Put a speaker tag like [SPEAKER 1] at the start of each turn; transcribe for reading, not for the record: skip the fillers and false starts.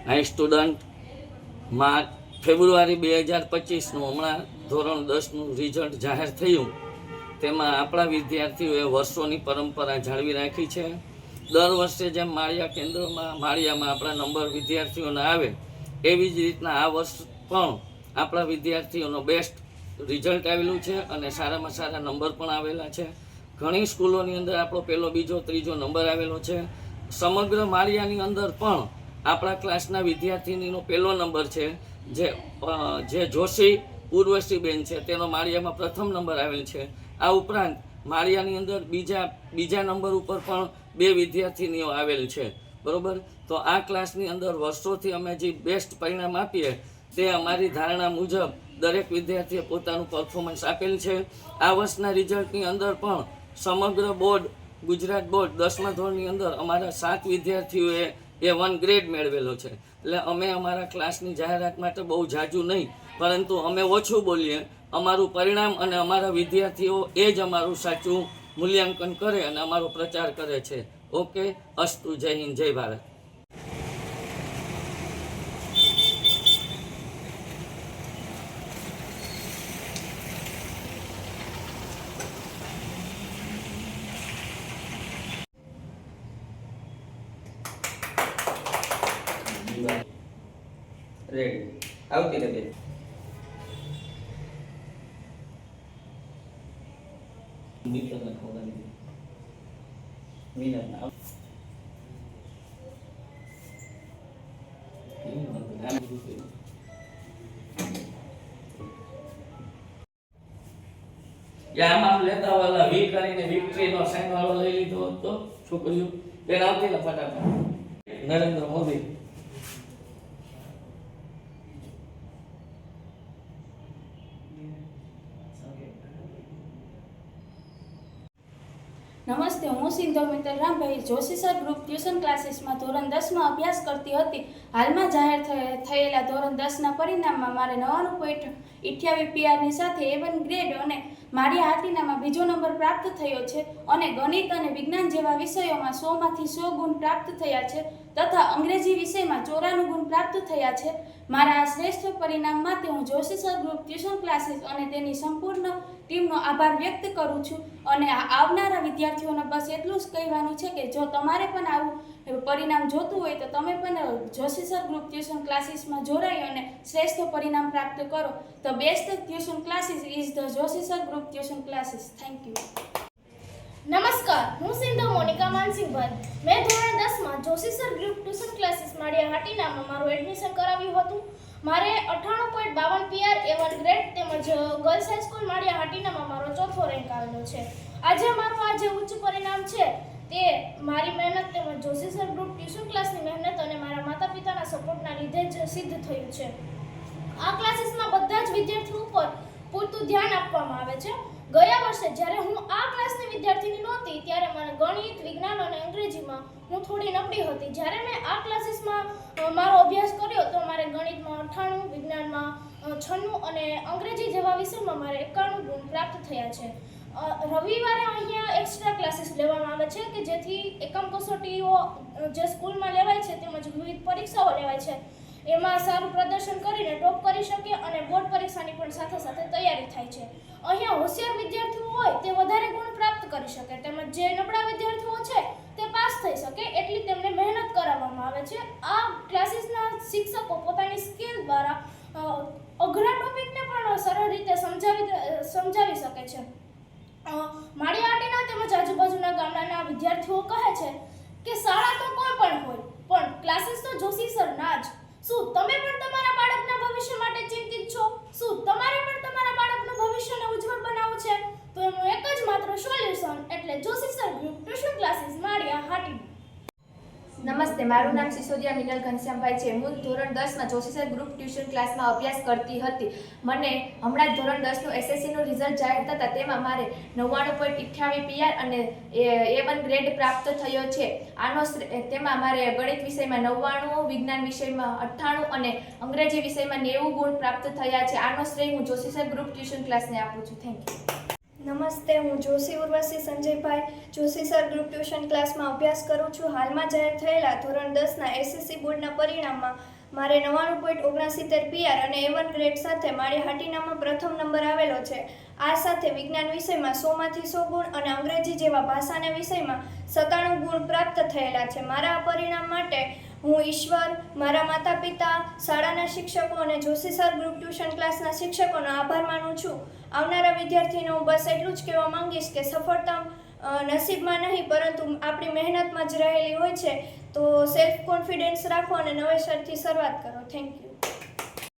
[SPEAKER 1] High સ્ટુડન્ટમાં ફેબ્રુઆરી 2025નું હમણાં ધોરણ 10નું result જાહેર થયું. તેમાં આપણા વિદ્યાર્થીઓએ વર્ષોની પરંપરા જાળવી રાખી છે. દર વર્ષે જેમ માળિયા કેન્દ્રમાં માળિયામાં આપણા નંબર વિદ્યાર્થીઓને આવે, એવી જ રીતના આ વર્ષ પણ આપણા વિદ્યાર્થીઓનો બેસ્ટ રિઝલ્ટ આવેલું છે અને સારામાં સારા નંબર પણ આવેલા છે. ઘણી સ્કૂલોની અંદર આપણો પહેલો, બીજો, ત્રીજો નંબર આવેલો છે. સમગ્ર માળિયાની અંદર પણ આપણા ક્લાસના વિદ્યાર્થીનીનો પહેલો નંબર છે, જે જોશી ઉર્વશીબેન છે, તેનો માળિયામાં પ્રથમ નંબર આવેલ છે. આ ઉપરાંત માળિયાની અંદર બીજા નંબર ઉપર પણ 2 વિદ્યાર્થીનીઓ આવેલ છે. બરાબર. તો આ ક્લાસની અંદર વર્ષોથી અમે જે બેસ્ટ પરિણામ આપીએ તે અમારી ધારણા મુજબ દરેક વિદ્યાર્થીએ પોતાનું પરફોર્મન્સ આપેલ છે. આ વર્ષના રિઝલ્ટની અંદર પણ સમગ્ર બોર્ડ, ગુજરાત બોર્ડ 10મા ધોરણની અંદર અમારા 7 વિદ્યાર્થીઓએ A1 ગ્રેડ મેળવેલો છે. એટલે અમે અમારા ક્લાસની જાહેરાત માટે બહુ ઝાઝું નહીં, પરંતુ અમે ઓછું બોલીએ. અમારું પરિણામ અને અમારા વિદ્યાર્થીઓ એ જ અમારું સાચું મૂલ્યાંકન કરે અને અમારો પ્રચાર કરે છે. ઓકે, અસ્તુ. જય હિન્દ, જય ભારત.
[SPEAKER 2] રેડી આવતી રહે બે
[SPEAKER 1] આમ લેતા વાળા વી કરીને વિક્ટરીનો સાઈન વાળો લઈ લીધો તો છોકરીઓ બેન આવતી ને ફટાફટ. નરેન્દ્ર મોદી.
[SPEAKER 3] નમસ્તે, હું સિંધુ મિત્ર Rambhai Joshi sir group tuition ક્લાસીસમાં ધોરણ 10માં અભ્યાસ કરતી હતી. હાલમાં જાહેર થયેલા ધોરણ 10ના પરિણામમાં મારે 99.58 પીઆરની સાથે A1 ગ્રેડ અને માળિયા હાટીનામાં બીજો નંબર પ્રાપ્ત થયો છે અને ગણિત અને વિજ્ઞાન જેવા વિષયોમાં 100માંથી 100 ગુણ પ્રાપ્ત થયા છે તથા અંગ્રેજી વિષયમાં 94 ગુણ પ્રાપ્ત થયા છે. મારા આ શ્રેષ્ઠ પરિણામ માટે હું Joshi sir group tuition classes અને તેની સંપૂર્ણ ટીમનો આભાર વ્યક્ત કરું છું અને આવનારા વિદ્યાર્થીઓને બસ એટલું જ કહેવાનું છે કે જો તમારે પણ આવું પરિણામ જોતું હોય તો તમે પણ જોશી સર ગ્રુપ ટ્યુશન ક્લાસીસમાં જોડાઈ અને શ્રેષ્ઠ પરિણામ પ્રાપ્ત કરો. તો best tuition classes is the Joshi sir group tuition classes. Thank you.
[SPEAKER 4] નમસ્કાર, હું સિંધુ મોનિકા માનસિંહભાઈ. મેં ધોરણ 10માં Joshi sir group tuition classes Maliya હાટીનામાં મારું એડમિશન કરાવ્યું હતું. મારે 98.52 પીઆર A1 ગ્રેડ તેમજ ગર્લ્સ હાઈસ્કૂલ માળિયા હાટીનામાં મારો 4થો રેન્ક આવેલો છે. આજે મારું આ જે ઉચ્ચ પરિણામ છે તે મારી મહેનત તેમજ જોશી સર ગ્રુપ ટ્યુશન ક્લાસની મહેનત અને મારા માતા પિતાના સપોર્ટના લીધે જ સિદ્ધ થયું છે. આ ક્લાસીસમાં બધા જ વિદ્યાર્થીઓ ઉપર પૂરતું ધ્યાન આપવામાં આવે છે. ગયા વર્ષે જ્યારે હું આ ક્લાસની વિદ્યાર્થીની નહોતી ત્યારે મને ગણિત, વિજ્ઞાન અને અંગ્રેજીમાં હું થોડી નબળી હતી. જ્યારે મેં આ ક્લાસીસમાં મારો અભ્યાસ કર્યો તો મારે ગણિતમાં 98, વિજ્ઞાનમાં 96 અને અંગ્રેજી જેવા વિષયમાં મારે 91 ગુણ પ્રાપ્ત થયા છે. રવિવારે અહીંયા એક્સ્ટ્રા ક્લાસીસ લેવામાં આવે છે કે જેથી એકમ કસોટીઓ જે સ્કૂલમાં લેવાય છે તેમજ વિવિધ પરીક્ષાઓ લેવાય છે એમાં સારું પ્રદર્શન કરીને ટોપ કરી શકે અને બોર્ડ પરીક્ષાની પણ સાથે સાથે તૈયારી થાય છે. અહીંયા હોશિયાર વિદ્યાર્થીઓ હોય તે વધારે ગુણ પ્રાપ્ત કરી શકે તેમજ જે નબળા વિદ્યાર્થીઓ છે તે પાસ થઈ શકે એટલી તેમને મહેનત કરાવવામાં આવે છે. આ ક્લાસીસના શિક્ષકો પોતાની સ્કિલ દ્વારા અઘરા ટોપિકને પણ સરળ રીતે સમજાવી શકે છે. માળિયા હાટીના તેમજ આજુબાજુના ગામડાના વિદ્યાર્થીઓ કહે છે કે શાળા તો કોઈ પણ હોય પણ ક્લાસીસ તો જોશી સર ના જ. શું તમે પણ તમારા બાળકના ભવિષ્ય માટે ચિંતિત છો? શું તમારે પણ તમારા બાળકનું ભવિષ્યને ઉજ્જવળ બનાવવું છે? તો એનું એક જ માત્ર સોલ્યુશન એટલે Joshi sir group tuition classes Maliya Hati.
[SPEAKER 5] નમસ્તે, મારું નામ સિસોદિયા મિનલ ઘનશ્યામભાઈ છે. હું ધોરણ 10માં જોશી સર ગ્રુપ ટ્યુશન ક્લાસમાં અભ્યાસ કરતી હતી. મને હમણાં જ ધોરણ 10નું એસએસસીનું રિઝલ્ટ જાહેર થતાં તેમાં મારે 99.58 પીઆર અને A1 ગ્રેડ પ્રાપ્ત થયો છે. તેમાં મારે ગણિત વિષયમાં 99, વિજ્ઞાન વિષયમાં 98 અને અંગ્રેજી વિષયમાં 90 ગુણ પ્રાપ્ત થયા છે. આનો શ્રેય હું જોશી સર ગ્રુપ ટ્યુશન ક્લાસને આપું છું. Thank you.
[SPEAKER 6] નમસ્તે, હું જોશી ઉર્વશી સંજયભાઈ જોશી સર ગ્રુપ ટ્યુશન ક્લાસમાં અભ્યાસ કરું છું. હાલમાં જાહેર થયેલા ધોરણ 10ના એસએસસી બોર્ડના પરિણામમાં મારે 99.69 PR અને A1 ગ્રેડ સાથે મારી હાટીનામાં પ્રથમ નંબર આવેલો છે. આ સાથે વિજ્ઞાન વિષયમાં 100માંથી 100 ગુણ અને અંગ્રેજી જેવા ભાષાના વિષયમાં 97 ગુણ પ્રાપ્ત થયેલા છે. મારા આ પરિણામ માટે હું ઈશ્વર, મારા માતા પિતા, શાળાના શિક્ષકો અને જોશી સર ગ્રુપ ટ્યુશન ક્લાસના શિક્ષકોનો આભાર માનું છું. આવનારા વિદ્યાર્થીને હું બસ એટલું જ કહેવા માંગીશ કે સફળતા નસીબમાં નહીં પરંતુ આપણી મહેનતમાં જ રહેલી હોય છે. તો સેલ્ફ કોન્ફિડન્સ રાખો અને નવેસરથી શરૂઆત કરો. Thank you.